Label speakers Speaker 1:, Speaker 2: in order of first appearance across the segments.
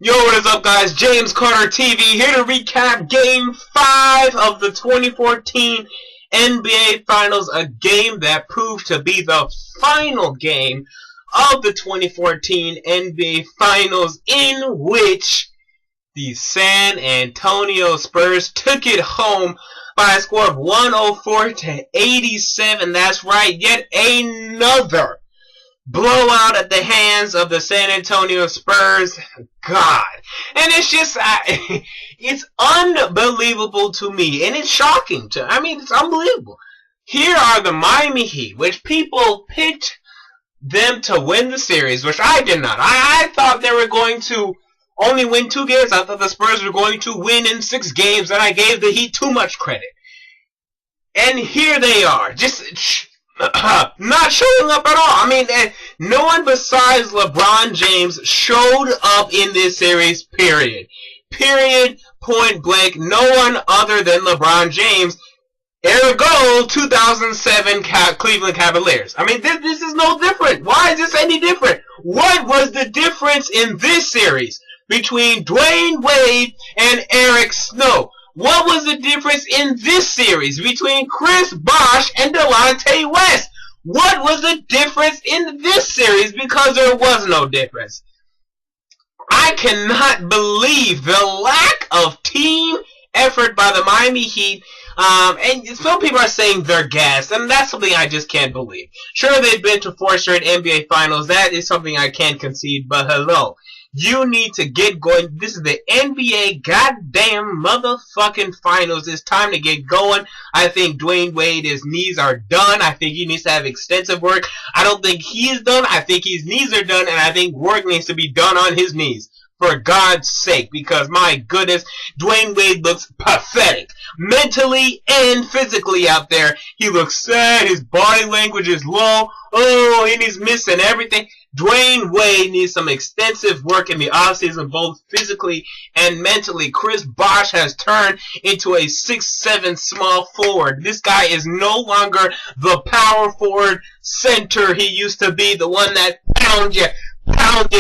Speaker 1: Yo, what is up, guys? James Carter TV here to recap Game 5 of the 2014 NBA Finals, a game that proved to be the final game of the 2014 NBA Finals, in which the San Antonio Spurs took it home by a score of 104-87. That's right, yet another blowout at the hands of the San Antonio Spurs. God. And it's just, it's unbelievable to me. And it's shocking to, it's unbelievable. Here are the Miami Heat, which people picked them to win the series, which I did not. I thought they were going to only win 2 games. I thought the Spurs were going to win in 6 games, and I gave the Heat too much credit. And here they are, just not showing up at all. No one besides LeBron James showed up in this series, period. Period, point blank. No one other than LeBron James. Ergo, 2007 Cleveland Cavaliers. This is no different. Why is this any different? What was the difference in this series between Dwayne Wade and Eric Snow? What was the difference in this series between Chris Bosh and Delonte West? What was the difference in this series? Because there was no difference. I cannot believe the lack of team effort by the Miami Heat. And some people are saying they're gassed, and that's something I just can't believe. Sure, they've been to 4 straight NBA Finals. That is something I can't concede, but hello. You need to get going. This is the NBA goddamn motherfucking Finals. It's time to get going. I think Dwayne Wade, his knees are done. I think he needs to have extensive work. I don't think he's done. I think his knees are done, and I think work needs to be done on his knees. For God's sake, because my goodness, Dwayne Wade looks pathetic. Mentally and physically out there. He looks sad. His body language is low. Oh, and he's missing everything. Dwayne Wade needs some extensive work in the offseason, both physically and mentally. Chris Bosh has turned into a 6'7" small forward. This guy is no longer the power forward center he used to be, the one that pounds you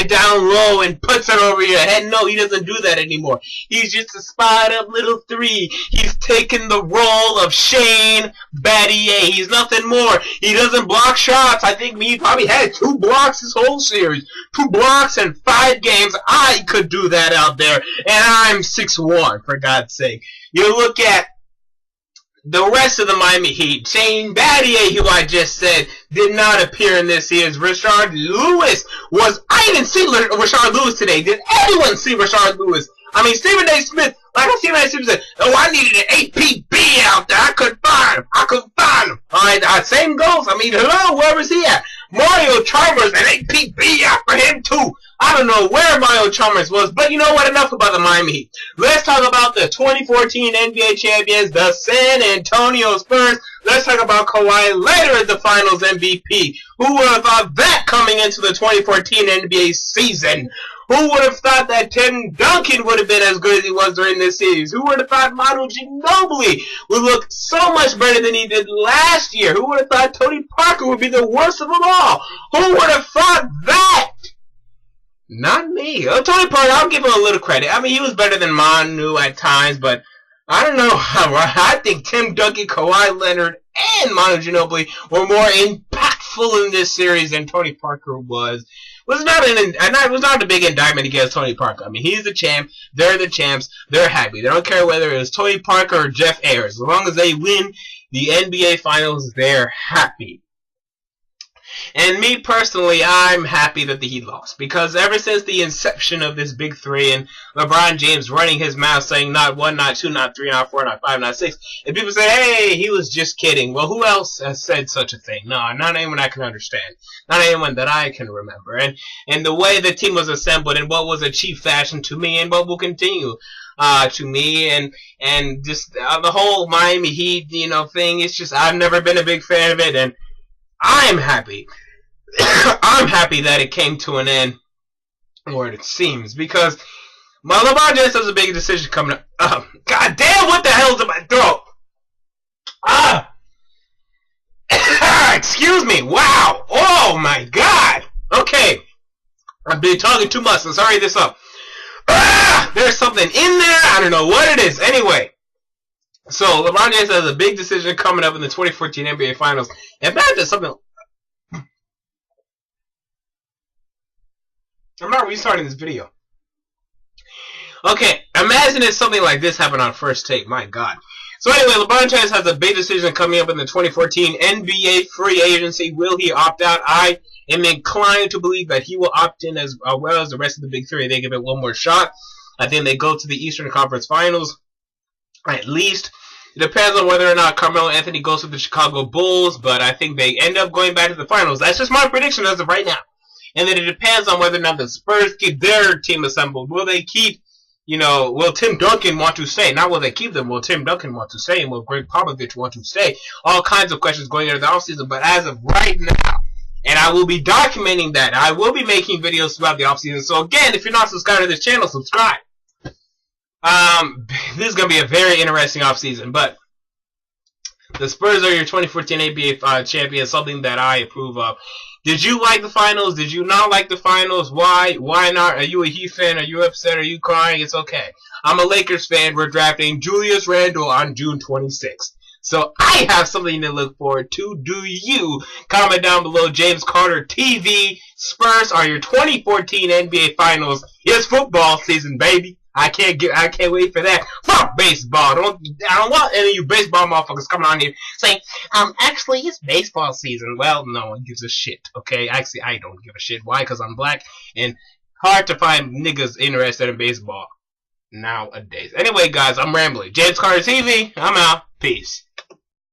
Speaker 1: down low and puts it over your head. No, he doesn't do that anymore. He's just a spot-up little 3. He's taken the role of Shane Battier. He's nothing more. He doesn't block shots. I think he probably had 2 blocks this whole series. 2 blocks in 5 games. I could do that out there. And I'm 6'1", for God's sake. You look at the rest of the Miami Heat. Shane Battier, who I just said, did not appear in this year's. Rashard Lewis was... I didn't see Rashard Lewis today. Did anyone see Rashard Lewis? Stephen A. Smith, like Stephen A. Smith said, oh, I needed an APB out there. I couldn't find him. Alright, same goes. Hello, where's he at? Mario Chalmers, an APB out for him, too. I don't know where Mario Chalmers was, but you know what? Enough about the Miami Heat. Let's talk about the 2014 NBA champions, the San Antonio Spurs. Let's talk about Kawhi Leonard as the Finals MVP. Who would have thought that coming into the 2014 NBA season? Who would have thought that Tim Duncan would have been as good as he was during this series? Who would have thought Manu Ginobili would look so much better than he did last year? Who would have thought Tony Parker would be the worst of them all? Who would have thought that? Not me. Oh, Tony Parker, I'll give him a little credit. He was better than Manu at times, but I don't know. I think Tim Duncan, Kawhi Leonard, and Manu Ginobili were more impactful in this series than Tony Parker was. It was not a big indictment against Tony Parker. He's the champ. They're the champs. They're happy. They don't care whether it's Tony Parker or Jeff Ayers. As long as they win the NBA Finals, they're happy. And me personally, I'm happy that the Heat lost. Because ever since the inception of this Big 3 and LeBron James running his mouth saying not 1, not 2, not 3, not 4, not 5, not 6, and people say, hey, he was just kidding. Well, who else has said such a thing? No, not anyone I can understand. Not anyone that I can remember. And the way the team was assembled and what was a cheap fashion to me and what will continue to me and just the whole Miami Heat, thing, it's just, I've never been a big fan of it, and I'm happy. I'm happy that it came to an end, or it seems, because my LeBron James has a big decision coming up. God damn, what the hell's in my throat? Excuse me. Wow. Oh my God. Okay. I've been talking too much. Let's hurry this up. There's something in there. I don't know what it is. Anyway, so LeBron James has a big decision coming up in the 2014 NBA Finals. Imagine something. I'm not restarting this video. Okay, imagine if something like this happened on First Take. My God. So anyway, LeBron James has a big decision coming up in the 2014 NBA free agency. Will he opt out? I am inclined to believe that he will opt in as well as the rest of the big three. They give it one more shot. I think they go to the Eastern Conference Finals. At least. It depends on whether or not Carmelo Anthony goes to the Chicago Bulls, but I think they end up going back to the finals. That's just my prediction as of right now. And then it depends on whether or not the Spurs keep their team assembled. Will they keep, will Tim Duncan want to stay? Not will they keep them, will Tim Duncan want to stay? And will Greg Popovich want to stay? All kinds of questions going into the offseason. But as of right now, and I will be documenting that, I will be making videos throughout the offseason. So again, if you're not subscribed to this channel, subscribe. This is going to be a very interesting offseason, but the Spurs are your 2014 NBA champions, something that I approve of. Did you like the finals? Did you not like the finals? Why? Why not? Are you a Heat fan? Are you upset? Are you crying? It's okay. I'm a Lakers fan. We're drafting Julius Randle on June 26th. So I have something to look forward to. Do you? Comment down below. James Carter TV. Spurs are your 2014 NBA Finals. It's football season, baby. I can't wait for that. Fuck baseball. I don't want any of you baseball motherfuckers coming on here saying, actually it's baseball season. Well, no one gives a shit, okay? Actually, I don't give a shit. Why? Because I'm black and hard to find niggas interested in baseball nowadays. Anyway, guys, I'm rambling. James Carter TV, I'm out. Peace.